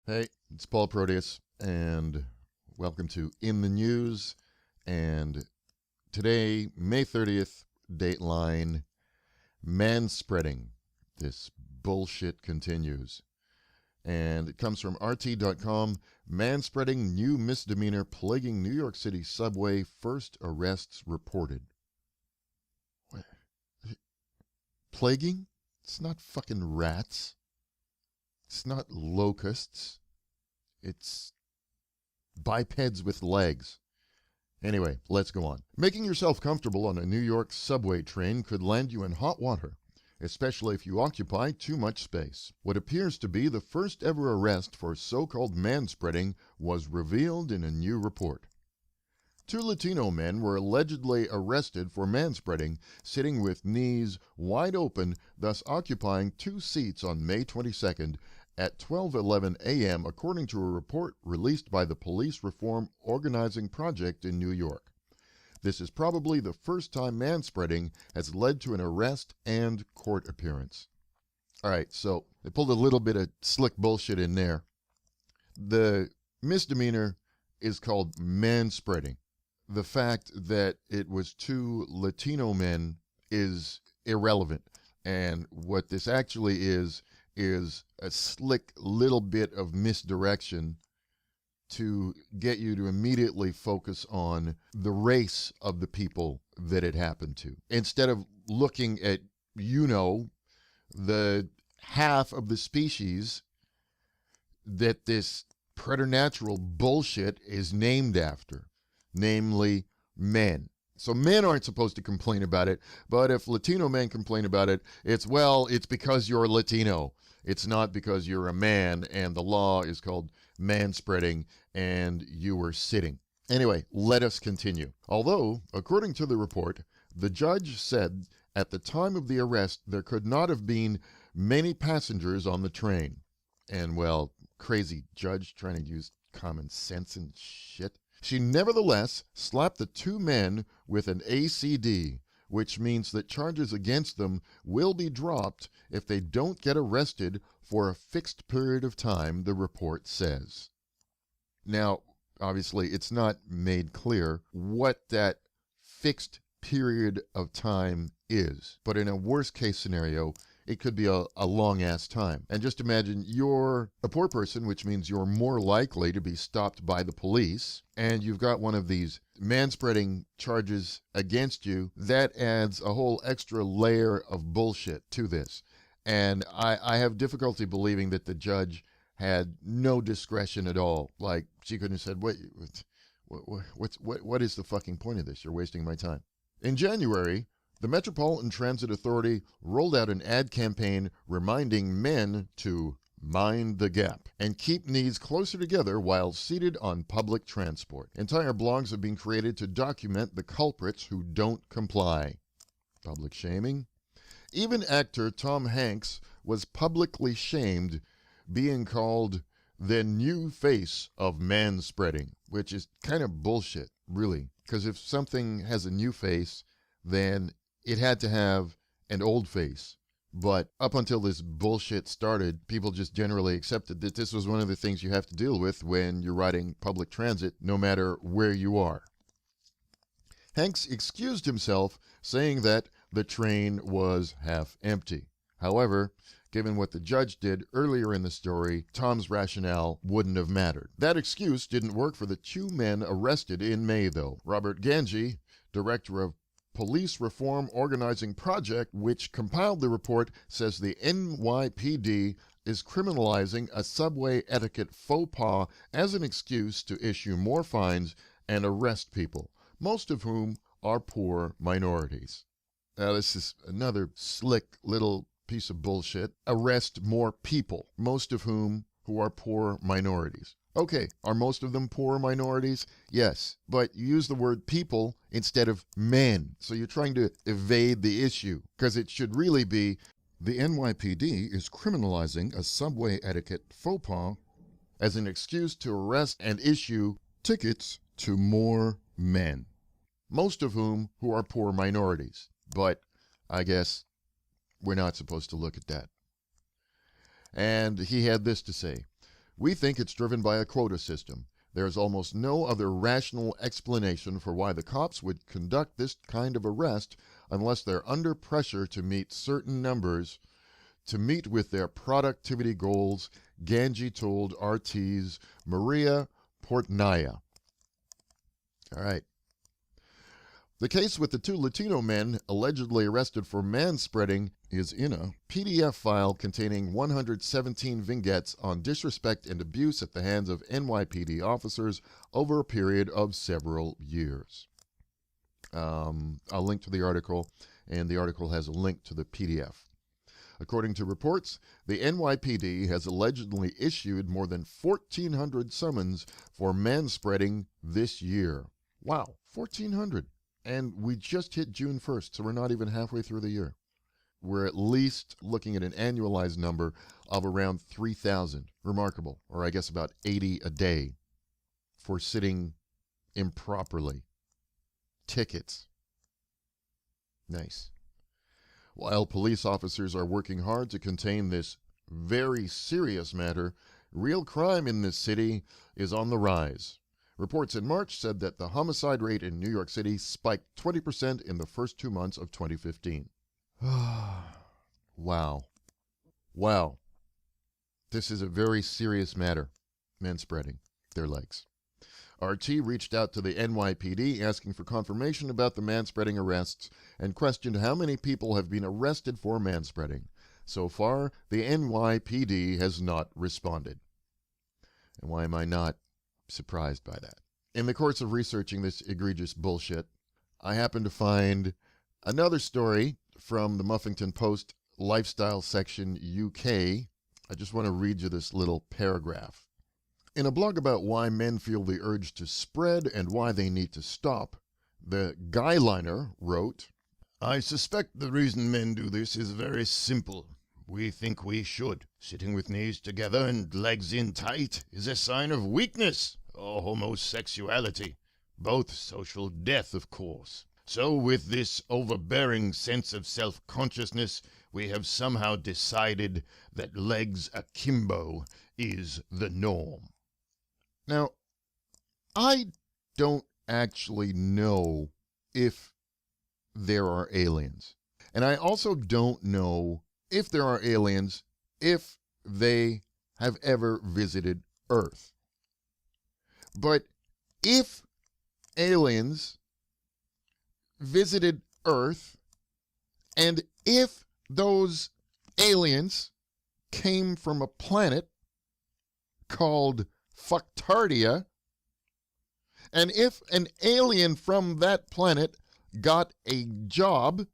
Hey, it's Paul Proteus, and welcome to In the News. And today, May 30th, Dateline, Manspreading. This bullshit continues. And it comes from RT.com. Manspreading, new misdemeanor plaguing New York City subway, first arrests reported. What? Plaguing? It's not fucking rats. It's not locusts. It's bipeds with legs. Anyway, let's go on. Making yourself comfortable on a New York subway train could land you in hot water, especially if you occupy too much space. What appears to be the first ever arrest for so-called manspreading was revealed in a new report. Two Latino men were allegedly arrested for manspreading, sitting with knees wide open, thus occupying two seats on May 22nd at 12:11 a.m., according to a report released by the Police Reform Organizing Project in New York. This is probably the first time manspreading has led to an arrest and court appearance. All right, so they pulled a little bit of slick bullshit in there. The misdemeanor is called manspreading. The fact that it was two Latino men is irrelevant. And what this actually is a slick little bit of misdirection to get you to immediately focus on the race of the people that it happened to. Instead of looking at, the half of the species that this preternatural bullshit is named after, namely men. So men aren't supposed to complain about it, but if Latino men complain about it, it's because you're Latino. It's not because you're a man and the law is called manspreading and you were sitting. Anyway, let us continue. Although, according to the report, the judge said at the time of the arrest there could not have been many passengers on the train. And, well, crazy judge trying to use common sense and shit. She nevertheless slapped the two men with an ACD, which means that charges against them will be dropped if they don't get arrested for a fixed period of time, the report says. Now, obviously, it's not made clear what that fixed period of time is, but in a worst-case scenario, it could be a long-ass time. And just imagine you're a poor person, which means you're more likely to be stopped by the police, and you've got one of these manspreading charges against you. That adds a whole extra layer of bullshit to this. And I have difficulty believing that the judge had no discretion at all. Like, she couldn't have said, what is the fucking point of this? You're wasting my time. In January, the Metropolitan Transit Authority rolled out an ad campaign reminding men to mind the gap and keep knees closer together while seated on public transport. Entire blogs have been created to document the culprits who don't comply. Public shaming? Even actor Tom Hanks was publicly shamed, being called the new face of manspreading, which is kind of bullshit, really. Because if something has a new face, then it had to have an old face. But up until this bullshit started, people just generally accepted that this was one of the things you have to deal with when you're riding public transit, no matter where you are. Hanks excused himself, saying that the train was half empty. However, given what the judge did earlier in the story, Tom's rationale wouldn't have mattered. That excuse didn't work for the two men arrested in May, though. Robert Ganji, director of Police Reform Organizing Project, which compiled the report, says the NYPD is criminalizing a subway etiquette faux pas as an excuse to issue more fines and arrest people, most of whom are poor minorities. Now, this is another slick little piece of bullshit. Arrest more people, most of whom who are poor minorities. Okay, are most of them poor minorities? Yes, but you use the word people instead of men. So you're trying to evade the issue, because it should really be the NYPD is criminalizing a subway etiquette faux pas as an excuse to arrest and issue tickets to more men, most of whom who are poor minorities. But I guess we're not supposed to look at that. And he had this to say. We think it's driven by a quota system. There's almost no other rational explanation for why the cops would conduct this kind of arrest unless they're under pressure to meet certain numbers to meet with their productivity goals, Ganji told RT's Maria Portnaya. All right. The case with the two Latino men allegedly arrested for manspreading is in a PDF file containing 117 vignettes on disrespect and abuse at the hands of NYPD officers over a period of several years. I'll link to the article, and the article has a link to the PDF. According to reports, the NYPD has allegedly issued more than 1,400 summons for manspreading this year. Wow, 1,400. And we just hit June 1st, so we're not even halfway through the year. We're at least looking at an annualized number of around 3,000. Remarkable. Or I guess about 80 a day for sitting improperly. Tickets. Nice. While police officers are working hard to contain this very serious matter, real crime in this city is on the rise. Reports in March said that the homicide rate in New York City spiked 20% in the first 2 months of 2015. Wow. Wow. This is a very serious matter. Manspreading their legs. RT reached out to the NYPD asking for confirmation about the manspreading arrests and questioned how many people have been arrested for manspreading. So far, the NYPD has not responded. And why am I not surprised by that? In the course of researching this egregious bullshit, I happened to find another story from the Muffington Post Lifestyle section UK. I just want to read you this little paragraph. In a blog about why men feel the urge to spread and why they need to stop, the Guyliner wrote, "I suspect the reason men do this is very simple. We think we should. Sitting with knees together and legs in tight is a sign of weakness or homosexuality. Both social death, of course. So with this overbearing sense of self-consciousness, we have somehow decided that legs akimbo is the norm." Now, I don't actually know if there are aliens. And I also don't know if there are aliens, if they have ever visited Earth. But if aliens visited Earth, and if those aliens came from a planet called Fucktardia, and if an alien from that planet got a job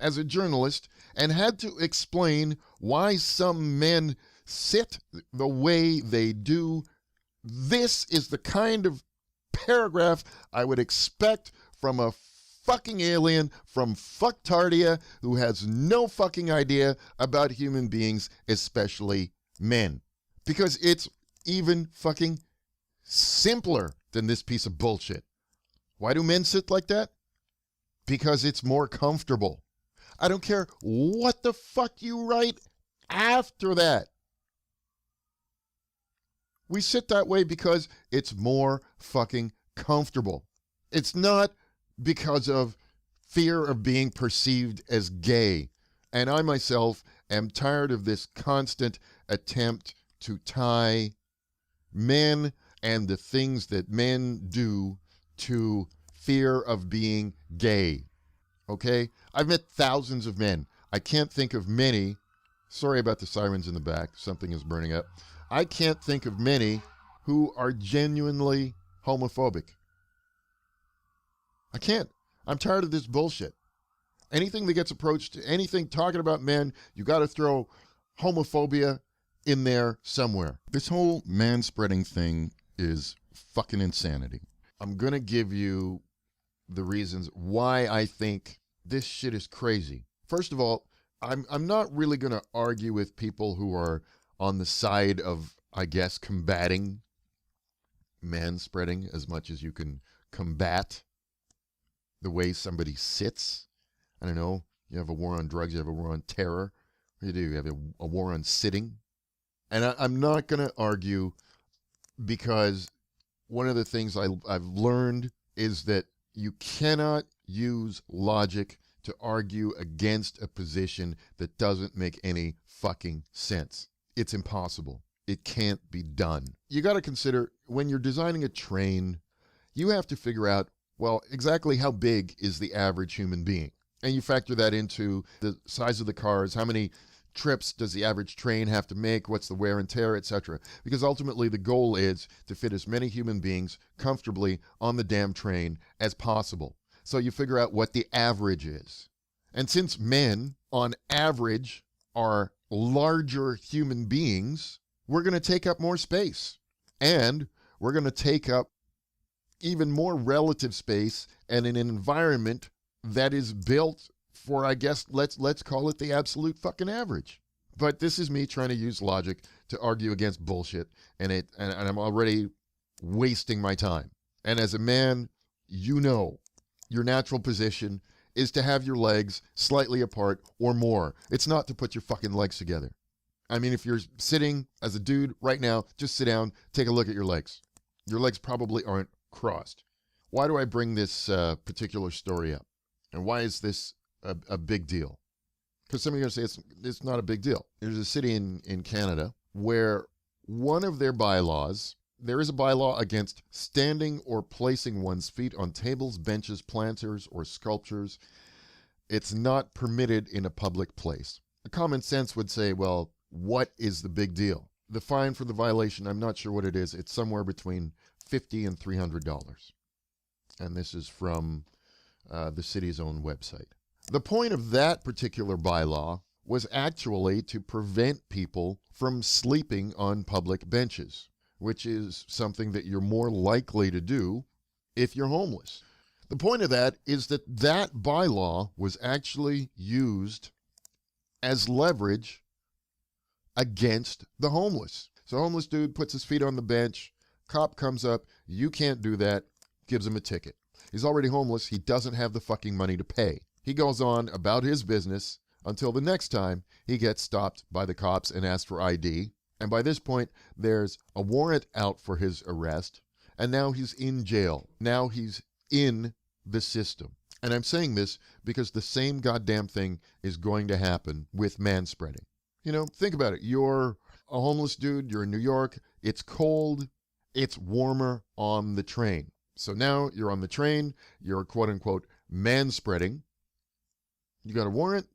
as a journalist and had to explain why some men sit the way they do, this is the kind of paragraph I would expect from a fucking alien from Fucktardia who has no fucking idea about human beings, especially men. Because it's even fucking simpler than this piece of bullshit. Why do men sit like that? Because it's more comfortable. I don't care what the fuck you write after that. We sit that way because it's more fucking comfortable. It's not because of fear of being perceived as gay. And I myself am tired of this constant attempt to tie men and the things that men do to fear of being gay. Okay? I've met thousands of men. I can't think of many. Sorry about the sirens in the back. Something is burning up. I can't think of many who are genuinely homophobic. I can't. I'm tired of this bullshit. Anything that gets approached, anything talking about men, you got to throw homophobia in there somewhere. This whole manspreading thing is fucking insanity. I'm going to give you the reasons why I think this shit is crazy. First of all, I'm not really going to argue with people who are on the side of, I guess, combating manspreading as much as you can combat the way somebody sits. I don't know. You have a war on drugs. You have a war on terror. What do you do? You have a war on sitting. And I'm not going to argue, because one of the things I've learned is that you cannot use logic to argue against a position that doesn't make any fucking sense. It's impossible. It can't be done. You got to consider, when you're designing a train, you have to figure out, well, exactly how big is the average human being? And you factor that into the size of the cars, how many trips does the average train have to make, what's the wear and tear, etc. Because ultimately the goal is to fit as many human beings comfortably on the damn train as possible. So you figure out what the average is. And since men, on average, are larger human beings, we're going to take up more space. And we're going to take up even more relative space and in an environment that is built for, I guess, let's call it the absolute fucking average. But this is me trying to use logic to argue against bullshit, and I'm already wasting my time. And as a man, you know, your natural position is to have your legs slightly apart or more. It's not to put your fucking legs together. I mean, if you're sitting as a dude right now, just sit down, take a look at your legs. Your legs probably aren't crossed. Why do I bring this particular story up? And why is this a big deal? Because some of you are going to say it's not a big deal. There's a city in Canada where one of their bylaws, there is a bylaw against standing or placing one's feet on tables, benches, planters, or sculptures. It's not permitted in a public place. The common sense would say, well, what is the big deal? The fine for the violation, I'm not sure what it is. It's somewhere between $50 and $300. And this is from the city's own website. The point of that particular bylaw was actually to prevent people from sleeping on public benches, which is something that you're more likely to do if you're homeless. The point of that is that that bylaw was actually used as leverage against the homeless. So a homeless dude puts his feet on the bench, cop comes up, you can't do that, gives him a ticket. He's already homeless, he doesn't have the fucking money to pay. He goes on about his business until the next time he gets stopped by the cops and asked for ID. And by this point, there's a warrant out for his arrest, and now he's in jail. Now he's in the system. And I'm saying this because the same goddamn thing is going to happen with manspreading. You know, think about it. You're a homeless dude, you're in New York, it's cold, it's warmer on the train. So now you're on the train, you're quote-unquote manspreading. You got a warrant?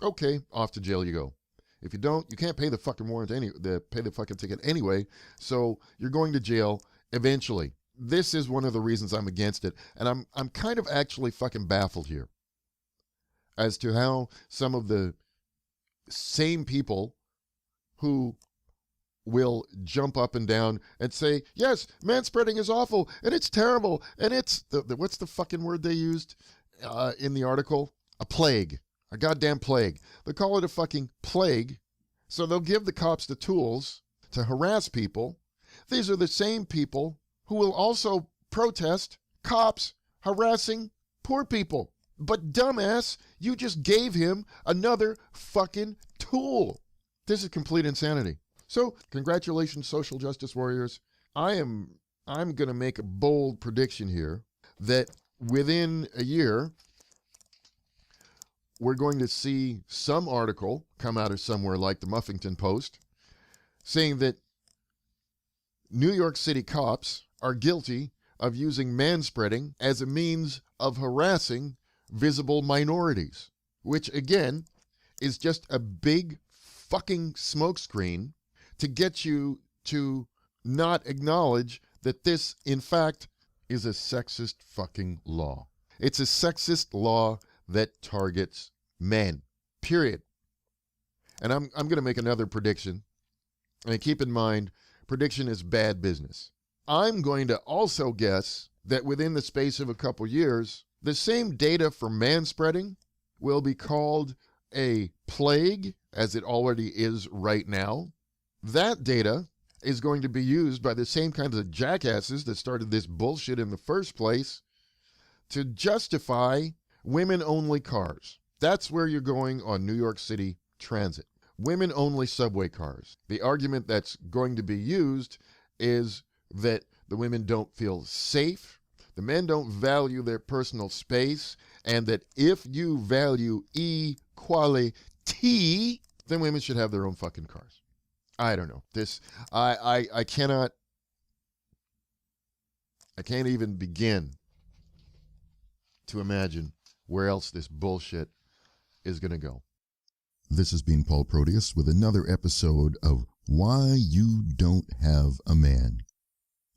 Okay, off to jail you go. If you don't, you can't pay the fucking warrant pay the fucking ticket anyway, so you're going to jail eventually. This is one of the reasons I'm against it, and I'm kind of actually fucking baffled here as to how some of the same people who will jump up and down and say, yes, manspreading is awful, and it's terrible, and it's, what's the fucking word they used in the article? A plague. A goddamn plague. They call it a fucking plague, so they'll give the cops the tools to harass people. These are the same people who will also protest cops harassing poor people. But dumbass, you just gave him another fucking tool. This is complete insanity. So, congratulations, social justice warriors. I'm going to make a bold prediction here that within a year, we're going to see some article come out of somewhere like the Muffington Post saying that New York City cops are guilty of using manspreading as a means of harassing visible minorities, which again is just a big fucking smokescreen to get you to not acknowledge that this, in fact, is a sexist fucking law. It's a sexist law that targets men, period. And I'm going to make another prediction. And keep in mind, prediction is bad business. I'm going to also guess that within the space of a couple years, the same data for manspreading will be called a plague, as it already is right now. That data is going to be used by the same kinds of jackasses that started this bullshit in the first place to justify women-only cars. That's where you're going on New York City Transit. women-only subway cars. The argument that's going to be used is that the women don't feel safe, the men don't value their personal space, and that if you value equality, then women should have their own fucking cars. I don't know. I can't even begin to imagine where else this bullshit is going to go. This has been Paul Proteus with another episode of Why You Don't Have a Man.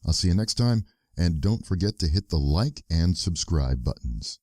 I'll see you next time, and don't forget to hit the like and subscribe buttons.